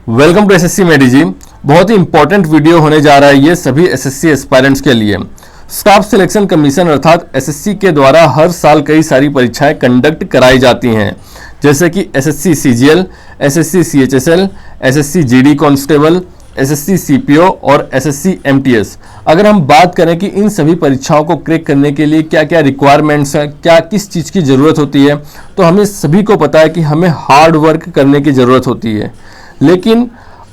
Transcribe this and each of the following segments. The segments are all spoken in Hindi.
वेलकम टू एसएससी मेडी जी। बहुत ही इंपॉर्टेंट वीडियो होने जा रहा है ये सभी एसएससी एस्पायरेंट्स के लिए। स्टाफ सिलेक्शन कमीशन अर्थात एसएससी के द्वारा हर साल कई सारी परीक्षाएं कंडक्ट कराई जाती हैं, जैसे कि SSC CGL, SSC CHSL, SSC GD constable, SSC CPO और एसएससी एमटीएस। अगर हम बात करें कि इन सभी परीक्षाओं को क्रैक करने के लिए क्या क्या रिक्वायरमेंट्स हैं, क्या किस चीज़ की ज़रूरत होती है, तो हमें सभी को पता है कि हमें हार्ड वर्क करने की ज़रूरत होती है। लेकिन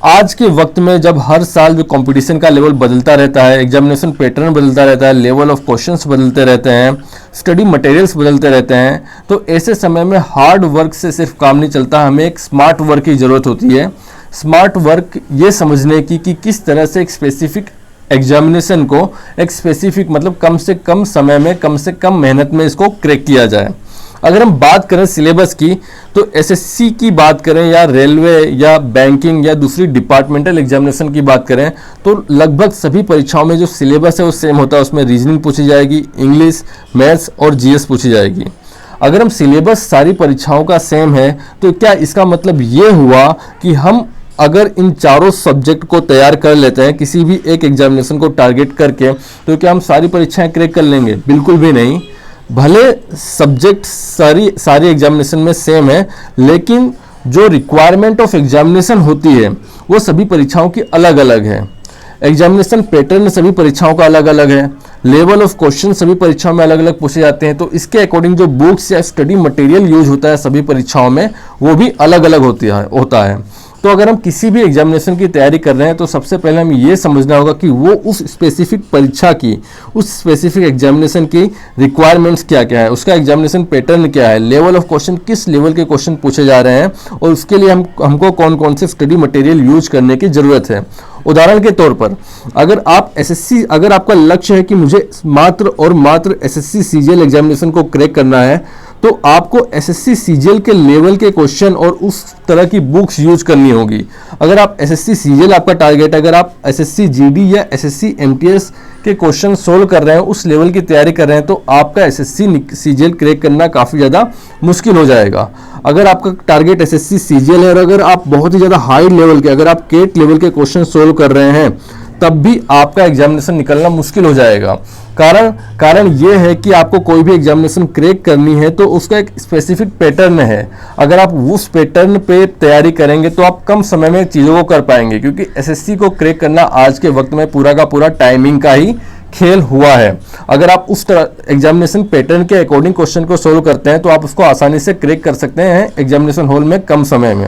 आज के वक्त में जब हर साल जो कंपटीशन का लेवल बदलता रहता है, एग्जामिनेशन पैटर्न बदलता रहता है, लेवल ऑफ क्वेश्चंस बदलते रहते हैं, स्टडी मटेरियल्स बदलते रहते हैं, तो ऐसे समय में हार्ड वर्क से सिर्फ काम नहीं चलता, हमें एक स्मार्ट वर्क की ज़रूरत होती है। स्मार्ट वर्क ये समझने की कि किस तरह से एक स्पेसिफिक एग्जामिनेशन को एक स्पेसिफिक मतलब कम से कम समय में, कम से कम मेहनत में इसको क्रैक किया जाए। अगर हम बात करें सिलेबस की, तो एसएससी की बात करें या रेलवे या बैंकिंग या दूसरी डिपार्टमेंटल एग्जामिनेशन की बात करें, तो लगभग सभी परीक्षाओं में जो सिलेबस है वो सेम होता है। उसमें रीजनिंग पूछी जाएगी, इंग्लिश, मैथ्स और जीएस पूछी जाएगी। अगर हम सिलेबस सारी परीक्षाओं का सेम है, तो क्या इसका मतलब ये हुआ कि हम अगर इन चारों सब्जेक्ट को तैयार कर लेते हैं किसी भी एक एग्जामिनेशन को टारगेट करके, तो क्या हम सारी परीक्षाएं क्रैक कर लेंगे? बिल्कुल भी नहीं। भले सब्जेक्ट सारी एग्जामिनेशन में सेम है, लेकिन जो रिक्वायरमेंट ऑफ एग्जामिनेशन होती है वो सभी परीक्षाओं की अलग अलग है। एग्जामिनेशन पैटर्न सभी परीक्षाओं का अलग अलग है, लेवल ऑफ क्वेश्चन सभी परीक्षाओं में अलग अलग पूछे जाते हैं, तो इसके अकॉर्डिंग जो बुक्स या स्टडी मटेरियल यूज होता है सभी परीक्षाओं में वो भी अलग अलग होता है। तो अगर हम किसी भी एग्जामिनेशन की तैयारी कर रहे हैं, तो सबसे पहले हमें ये समझना होगा कि वो उस स्पेसिफिक परीक्षा की, उस स्पेसिफिक एग्जामिनेशन की रिक्वायरमेंट्स क्या क्या है, उसका एग्जामिनेशन पैटर्न क्या है, लेवल ऑफ क्वेश्चन किस लेवल के क्वेश्चन पूछे जा रहे हैं, और उसके लिए हमको कौन कौन से स्टडी मटेरियल यूज करने की ज़रूरत है। उदाहरण के तौर पर अगर आपका लक्ष्य है कि मुझे मात्र और मात्र एसएससी सीजीएल एग्जामिनेशन को क्रैक करना है, तो आपको एसएससी सीजीएल के लेवल के क्वेश्चन और उस तरह की बुक्स यूज करनी होगी। अगर आप एसएससी सीजीएल आपका टारगेट, अगर आप एसएससी जीडी या एसएससी एमटीएस के क्वेश्चन सोल्व कर रहे हैं, उस लेवल की तैयारी कर रहे हैं, तो आपका एसएससी सीजीएल क्रैक करना काफ़ी ज़्यादा मुश्किल हो जाएगा। अगर आपका टारगेट एसएससी सीजीएल है और अगर आप बहुत ही ज़्यादा हाई लेवल के, अगर आप केट लेवल के क्वेश्चन सोल्व कर रहे हैं, तब भी आपका एग्जामिनेशन निकलना मुश्किल हो जाएगा। कारण ये है कि आपको कोई भी एग्जामिनेशन क्रैक करनी है तो उसका एक स्पेसिफिक पैटर्न है। अगर आप उस पैटर्न पे तैयारी करेंगे तो आप कम समय में चीज़ों को कर पाएंगे, क्योंकि एसएससी को क्रैक करना आज के वक्त में पूरा का पूरा टाइमिंग का ही खेल हुआ है। अगर आप उस तरह एग्जामिनेशन पैटर्न के अकॉर्डिंग क्वेश्चन को सोल्व करते हैं तो आप उसको आसानी से क्रैक कर सकते हैं एग्जामिनेशन हॉल में कम समय में।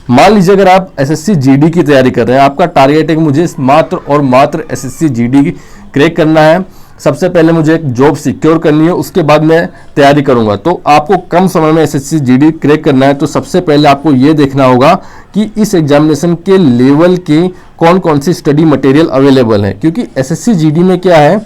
मान लीजिए अगर आप एसएससी जीडी की तैयारी कर रहे हैं, आपका टारगेट है कि मुझे मात्र और मात्र एसएससी जीडी की क्रैक करना है, सबसे पहले मुझे एक जॉब सिक्योर करनी है, उसके बाद मैं तैयारी करूंगा, तो आपको कम समय में एसएससी जीडी क्रैक करना है, तो सबसे पहले आपको ये देखना होगा कि इस एग्जामिनेशन के लेवल की कौन कौन सी स्टडी मटेरियल अवेलेबल है। क्योंकि एसएससी जीडी में क्या है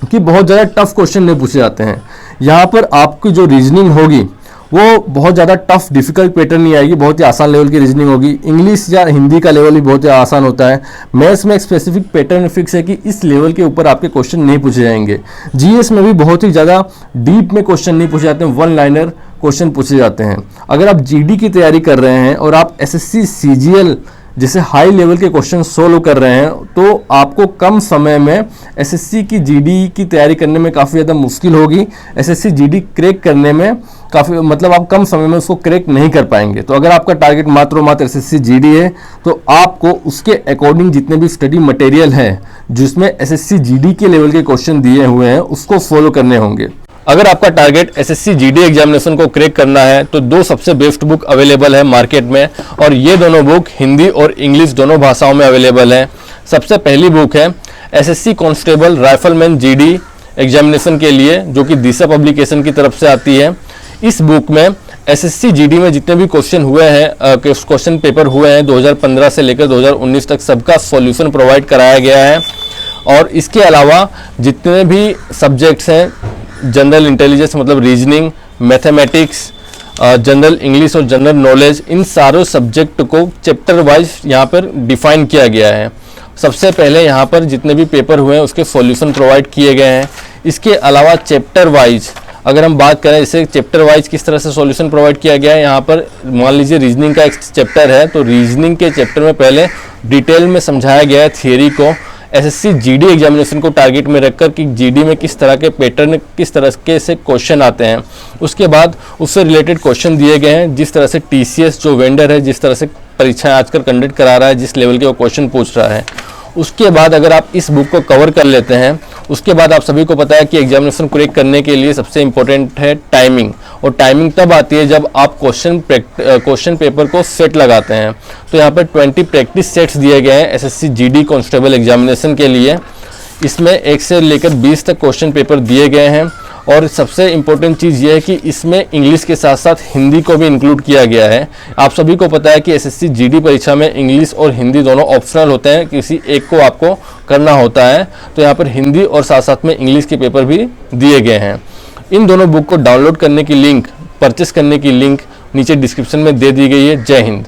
कि बहुत ज़्यादा टफ क्वेश्चन नहीं पूछे जाते हैं। यहाँ पर आपकी जो रीजनिंग होगी वो बहुत ज़्यादा टफ डिफिकल्ट पैटर्न नहीं आएगी, बहुत ही आसान लेवल की रीजनिंग होगी। इंग्लिश या हिंदी का लेवल भी बहुत ही आसान होता है। मैथ्स में एक स्पेसिफिक पैटर्न फिक्स है कि इस लेवल के ऊपर आपके क्वेश्चन नहीं पूछे जाएंगे। जीएस में भी बहुत ही ज़्यादा डीप में क्वेश्चन नहीं पूछे जाते हैं, वन लाइनर क्वेश्चन पूछे जाते हैं। अगर आप जीडी की तैयारी कर रहे हैं और आप एसएससी सीजीएल जैसे हाई लेवल के क्वेश्चन सोल्व कर रहे हैं, तो आपको कम समय में एसएससी की जीडी की तैयारी करने में काफ़ी ज़्यादा मुश्किल होगी। एसएससी जीडी क्रैक करने में काफ़ी मतलब आप कम समय में उसको क्रैक नहीं कर पाएंगे। तो अगर आपका टारगेट मात्र और मात्र एसएससी जीडी है, तो आपको उसके अकॉर्डिंग जितने भी स्टडी मटेरियल है जिसमें एसएससी जीडी के लेवल के क्वेश्चन दिए हुए हैं उसको फॉलो करने होंगे। अगर आपका टारगेट एसएससी जीडी एग्जामिनेशन को क्रैक करना है, तो दो सबसे बेस्ट बुक अवेलेबल है मार्केट में, और ये दोनों बुक हिंदी और इंग्लिश दोनों भाषाओं में अवेलेबल है। सबसे पहली बुक है SSC constable rifleman GD examination के लिए, जो कि दिशा पब्लिकेशन की तरफ से आती है। इस बुक में एसएससी जीडी में जितने भी क्वेश्चन हुए हैं, क्वेश्चन पेपर हुए हैं 2015 से लेकर 2019 तक, सबका सॉल्यूशन प्रोवाइड कराया गया है। और इसके अलावा जितने भी सब्जेक्ट्स हैं, जनरल इंटेलिजेंस मतलब रीजनिंग, मैथमेटिक्स, जनरल इंग्लिश और जनरल नॉलेज, इन सारों सब्जेक्ट को चैप्टर वाइज यहाँ पर डिफाइन किया गया है। सबसे पहले यहाँ पर जितने भी पेपर हुए हैं उसके सॉल्यूशन प्रोवाइड किए गए हैं। इसके अलावा चैप्टर वाइज अगर हम बात करें जैसे चैप्टर वाइज किस तरह से सॉल्यूशन प्रोवाइड किया गया है, यहाँ पर मान लीजिए रीजनिंग का एक चैप्टर है, तो रीजनिंग के चैप्टर में पहले डिटेल में समझाया गया है थियरी को, एसएससी जीडी एग्जामिनेशन को टारगेट में रखकर कि जीडी में किस तरह के पैटर्न, किस तरह के से क्वेश्चन आते हैं। उसके बाद उससे रिलेटेड क्वेश्चन दिए गए हैं, जिस तरह से टीसीएस जो वेंडर है जिस तरह से परीक्षाएं आजकल कंडक्ट करा रहा है, जिस लेवल के वो क्वेश्चन पूछ रहा है। उसके बाद अगर आप इस बुक को कवर कर लेते हैं, उसके बाद आप सभी को पता है कि एग्जामिनेशन क्रैक करने के लिए सबसे इंपॉर्टेंट है टाइमिंग, और टाइमिंग तब आती है जब आप क्वेश्चन पेपर को सेट लगाते हैं। तो यहाँ पर 20 प्रैक्टिस सेट्स दिए गए हैं एसएससी जीडी कांस्टेबल एग्जामिनेशन के लिए। इसमें 1 से लेकर 20 तक क्वेश्चन पेपर दिए गए हैं, और सबसे इम्पोर्टेंट चीज़ ये है कि इसमें इंग्लिश के साथ साथ हिंदी को भी इंक्लूड किया गया है। आप सभी को पता है कि एसएससी जीडी परीक्षा में इंग्लिश और हिंदी दोनों ऑप्शनल होते हैं, किसी एक को आपको करना होता है। तो यहाँ पर हिंदी और साथ साथ में इंग्लिश के पेपर भी दिए गए हैं। इन दोनों बुक को डाउनलोड करने की लिंक, परचेस करने की लिंक नीचे डिस्क्रिप्शन में दे दी गई है। जय हिंद।